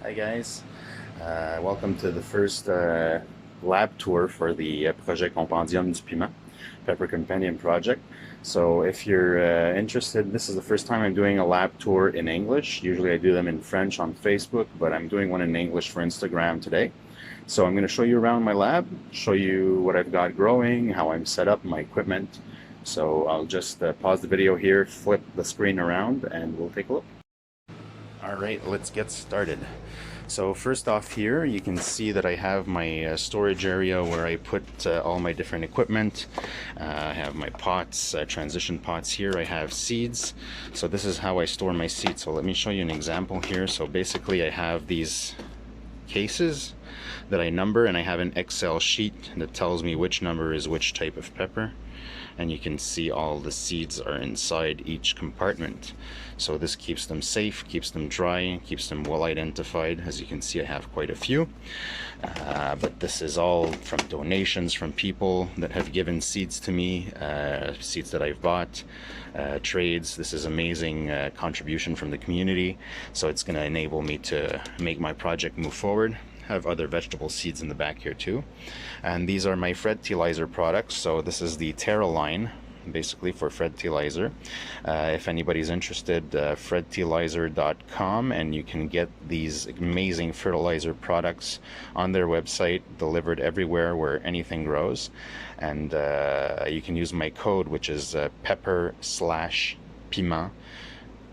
Hi guys, welcome to the first lab tour for the Projet Compendium du Piment, Pepper Compendium project. So if you're interested, this is the first time I'm doing a lab tour in English. Usually I do them in French on Facebook, but I'm doing one in English for Instagram today. So I'm going to show you around my lab, show you what I've got growing, how I'm set up, my equipment. So I'll just pause the video here, flip the screen around, and we'll take a look. All right, let's get started. So first off here, you can see that I have my storage area where I put all my different equipment. I have my pots, transition pots here. I have seeds. So this is how I store my seeds. So let me show you an example here. So basically I have these cases that I number, and I have an Excel sheet that tells me which number is which type of pepper. And you can see all the seeds are inside each compartment. So this keeps them safe, keeps them dry, keeps them well identified. As you can see, I have quite a few. But this is all from donations from people that have given seeds to me, seeds that I've bought, trades. This is amazing contribution from the community. So it's going to enable me to make my project move forward. Have other vegetable seeds in the back here too, and these are my fertilizer products. So this is the Terra line, basically for fertilizer. If anybody's interested, fertilizer.com, and you can get these amazing fertilizer products on their website, delivered everywhere where anything grows. And you can use my code, which is pepper/piment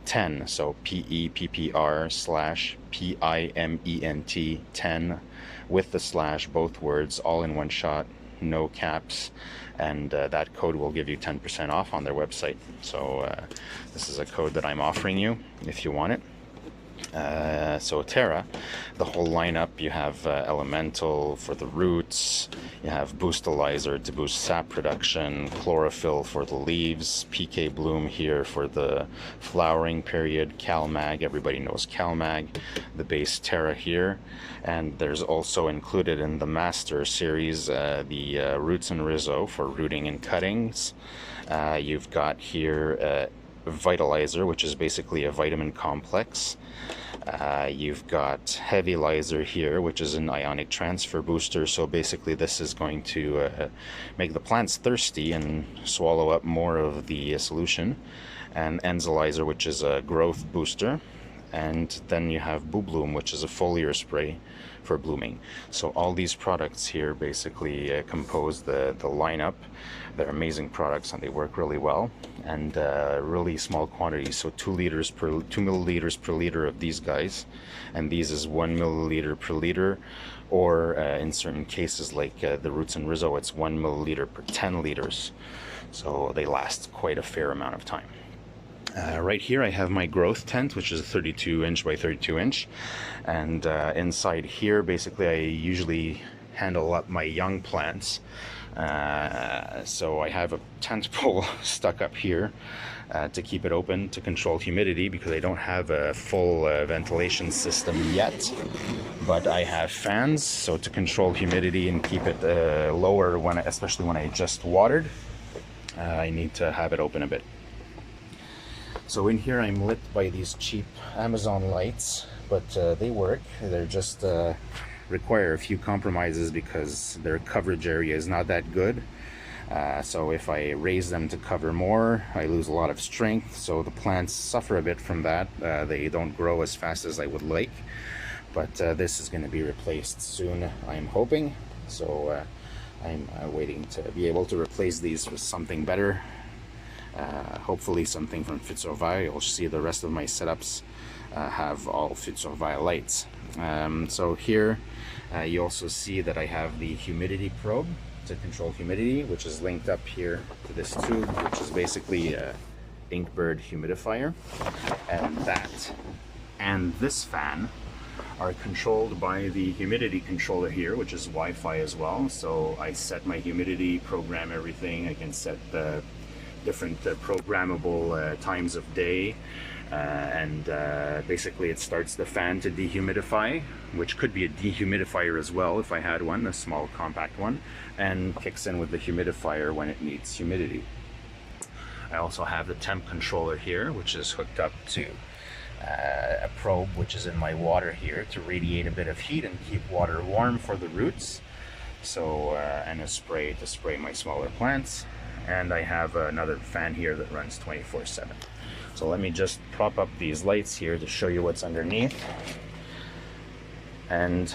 10, so PEPPR/PIMENT 10 with the slash, both words, all in one shot, no caps, and that code will give you 10% off on their website. So this is a code that I'm offering you if you want it. So Terra, the whole lineup, you have Elemental for the roots, you have Boostalizer to boost sap production, Chlorophyll for the leaves, PK Bloom here for the flowering period, CalMag, everybody knows CalMag, the base Terra here, and there's also included in the Master series the Roots and Rizzo for rooting and cuttings. You've got here Vitalizer, which is basically a vitamin complex. You've got Heavylizer here, which is an ionic transfer booster. So basically this is going to make the plants thirsty and swallow up more of the solution. And Enzylizer, which is a growth booster. And then you have Bloom, which is a foliar spray for blooming. So all these products here basically compose the lineup. They're amazing products and they work really well, and really small quantities. So 2 milliliters per liter of these guys, and these is 1 milliliter per liter, or in certain cases like the Roots and Rizzo, it's 1 milliliter per 10 liters. So they last quite a fair amount of time. Right here I have my growth tent, which is a 32 inch by 32 inch, and inside here basically I usually handle up my young plants. So I have a tent pole stuck up here to keep it open to control humidity, because I don't have a full ventilation system yet, but I have fans so to control humidity and keep it lower, especially when I just watered. I need to have it open a bit. So in here I'm lit by these cheap Amazon lights, but they work. They're just require a few compromises because their coverage area is not that good. So if I raise them to cover more, I lose a lot of strength, so the plants suffer a bit from that. They don't grow as fast as I would like, but this is going to be replaced soon, I'm hoping. So I'm waiting to be able to replace these with something better. Hopefully something from Fitzrovia. You'll see the rest of my setups have all Fitzrovia lights. So here you also see that I have the humidity probe to control humidity, which is linked up here to this tube, which is basically a Inkbird humidifier. And that and this fan are controlled by the humidity controller here, which is Wi-Fi as well. So I set my humidity, program everything. I can set the different programmable times of day, and basically it starts the fan to dehumidify, which could be a dehumidifier as well if I had one, a small compact one, and kicks in with the humidifier when it needs humidity. I also have the temp controller here, which is hooked up to a probe which is in my water here to radiate a bit of heat and keep water warm for the roots. So and a spray to spray my smaller plants, and I have another fan here that runs 24/7. So let me just prop up these lights here to show you what's underneath, and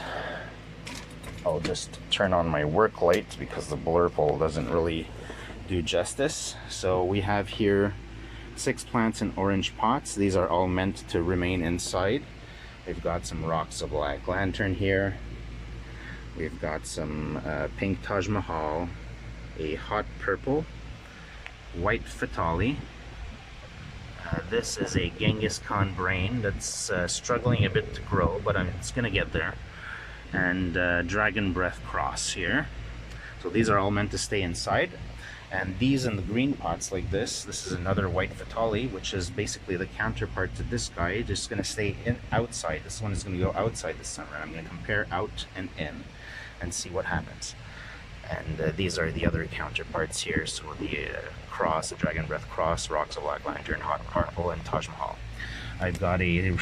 I'll just turn on my work light because the blur pole doesn't really do justice. So we have here 6 plants in orange pots. These are all meant to remain inside. We've got some rocks of black lantern here. We've got some pink Taj Mahal, a hot purple, white Fatali. This is a Genghis Khan brain that's struggling a bit to grow, but it's gonna get there. And Dragon Breath Cross here. So these are all meant to stay inside. And these in the green pots like this is another white Fatali, which is basically the counterpart to this guy, just gonna stay outside. This one is gonna go outside this summer. I'm gonna compare out and in and see what happens. And these are the other counterparts here. So the cross, the Dragon Breath Cross, Rocks of Black Lantern, Hot Purple, and Taj Mahal. I've got a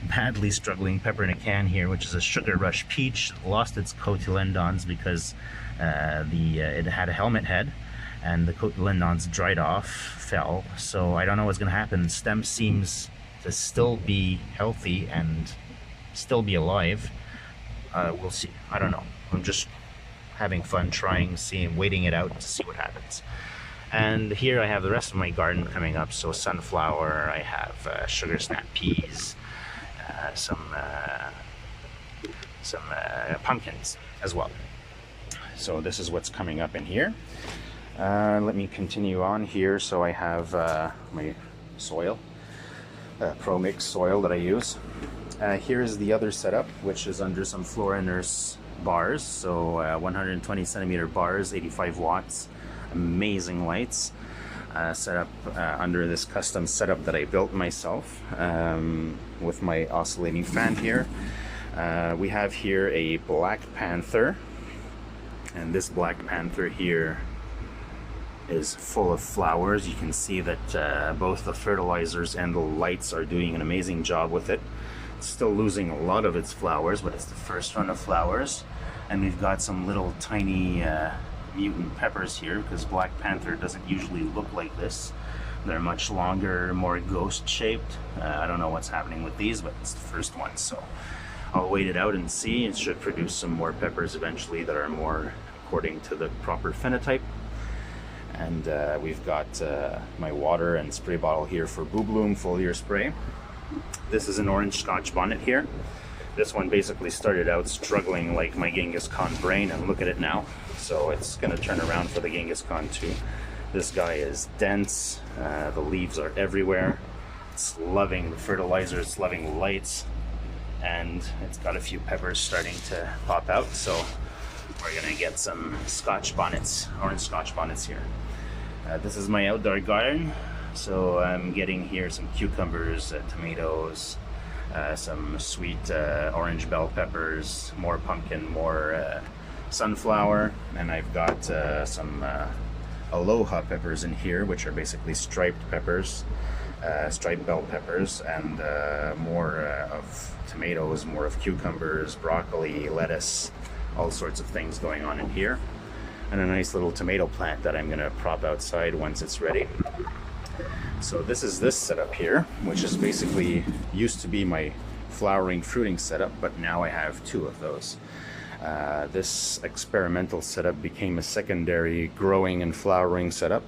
badly struggling pepper in a can here, which is a Sugar Rush Peach. Lost its cotyledons because it had a helmet head, and the cotyledons dried off, fell. So I don't know what's going to happen. The stem seems to still be healthy and still be alive. We'll see. I don't know. I'm just having fun trying, waiting it out to see what happens. And here I have the rest of my garden coming up. So sunflower, I have sugar snap peas, some pumpkins as well. So this is what's coming up in here. Let me continue on here. So I have my soil, ProMix soil that I use. Here's the other setup, which is under some Flora Nurse bars. So 120 centimeter bars, 85 watts, amazing lights. Set up under this custom setup that I built myself with my oscillating fan here. We have here a Black Panther, and this Black Panther here is full of flowers. You can see that both the fertilizers and the lights are doing an amazing job with it. It's still losing a lot of its flowers, but it's the first run of flowers. And we've got some little tiny mutant peppers here, because Black Panther doesn't usually look like this. They're much longer, more ghost shaped. I don't know what's happening with these, but it's the first one, so I'll wait it out and see. It should produce some more peppers eventually that are more according to the proper phenotype. And we've got my water and spray bottle here for Boo Bloom foliar spray. This is an orange Scotch bonnet here. This one basically started out struggling like my Genghis Khan brain, and look at it now. So it's going to turn around for the Genghis Khan too. This guy is dense, the leaves are everywhere. It's loving the fertilizer, it's loving lights, and it's got a few peppers starting to pop out. So we're going to get some Scotch bonnets, orange Scotch bonnets here. This is my outdoor garden. So I'm getting here some cucumbers, tomatoes, some sweet orange bell peppers, more pumpkin, more sunflower, and I've got some aloha peppers in here, which are basically striped peppers, striped bell peppers, and more of tomatoes, more of cucumbers, broccoli, lettuce, all sorts of things going on in here. And a nice little tomato plant that I'm going to prop outside once it's ready. So this is this setup here, which is basically used to be my flowering fruiting setup, but now I have 2 of those. This experimental setup became a secondary growing and flowering setup.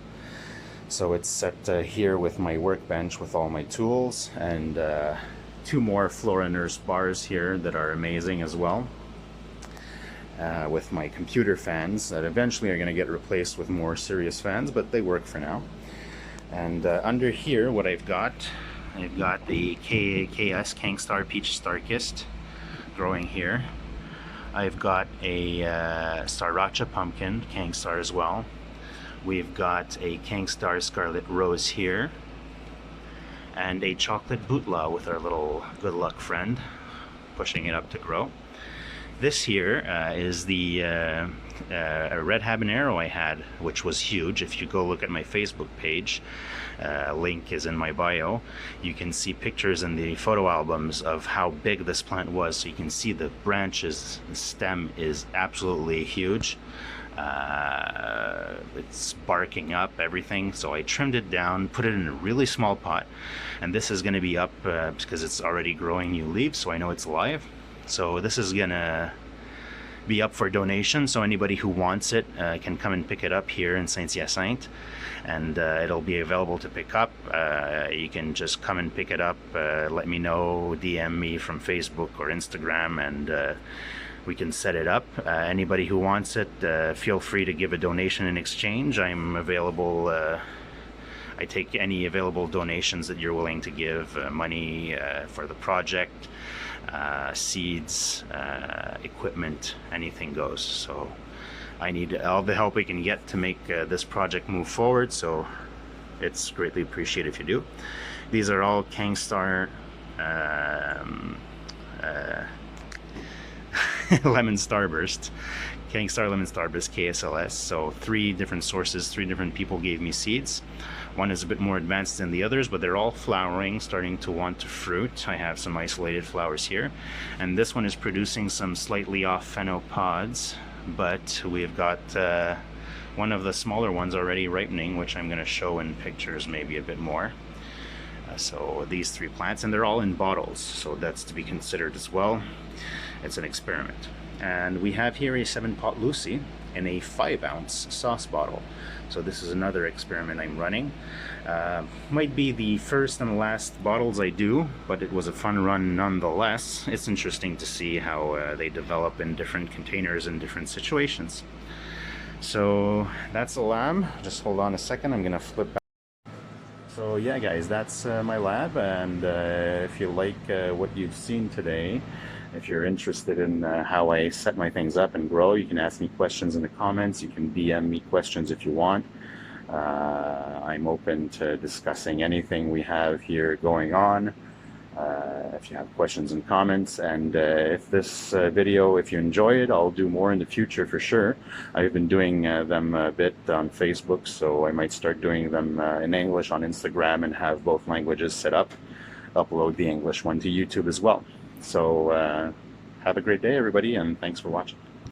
So it's set here with my workbench with all my tools, and 2 more Flora Nurse bars here that are amazing as well. With my computer fans that eventually are going to get replaced with more serious fans, but they work for now. And under here, what I've got the KS Kangstar Peach Starkist growing here. I've got a Sriracha Pumpkin Kangstar as well. We've got a Kangstar Scarlet Rose here, and a Chocolate Bootla with our little good luck friend, pushing it up to grow. This here is the red habanero I had, which was huge. If you go look at my Facebook page, link is in my bio, you can see pictures in the photo albums of how big this plant was. So you can see the branches, the stem is absolutely huge. It's barking up everything, so I trimmed it down, put it in a really small pot, and this is going to be up because it's already growing new leaves, so I know it's alive. So this is gonna be up for donation, so anybody who wants it can come and pick it up here in Saint-Hyacinthe, and it'll be available to pick up. You can just come and pick it up, let me know, DM me from Facebook or Instagram, and we can set it up. Anybody who wants it, feel free to give a donation in exchange. I'm available. I take any available donations that you're willing to give, money for the project, seeds, equipment, anything goes. So I need all the help we can get to make this project move forward, so it's greatly appreciated if you do. These are all Kangstar Lemon Starburst, Kangstar Lemon Starburst KSLS. So 3 different sources, 3 different people gave me seeds. One is a bit more advanced than the others, but they're all flowering, starting to want to fruit. I have some isolated flowers here, and this one is producing some slightly off phenopods, but we've got one of the smaller ones already ripening, which I'm going to show in pictures maybe a bit more. So these 3 plants, and they're all in bottles, so that's to be considered as well. It's an experiment. And we have here a 7-pot Lucy in a 5-ounce sauce bottle. So this is another experiment I'm running. Might be the first and last bottles I do, but it was a fun run nonetheless. It's interesting to see how they develop in different containers in different situations. So that's a lab. Just hold on a second, I'm gonna flip back. So yeah guys, that's my lab, and if you like what you've seen today, if you're interested in how I set my things up and grow, you can ask me questions in the comments. You can DM me questions if you want. I'm open to discussing anything we have here going on. If you have questions and comments, and if this video, if you enjoy it, I'll do more in the future for sure. I've been doing them a bit on Facebook, so I might start doing them in English on Instagram and have both languages set up. Upload the English one to YouTube as well. So have a great day everybody, and thanks for watching.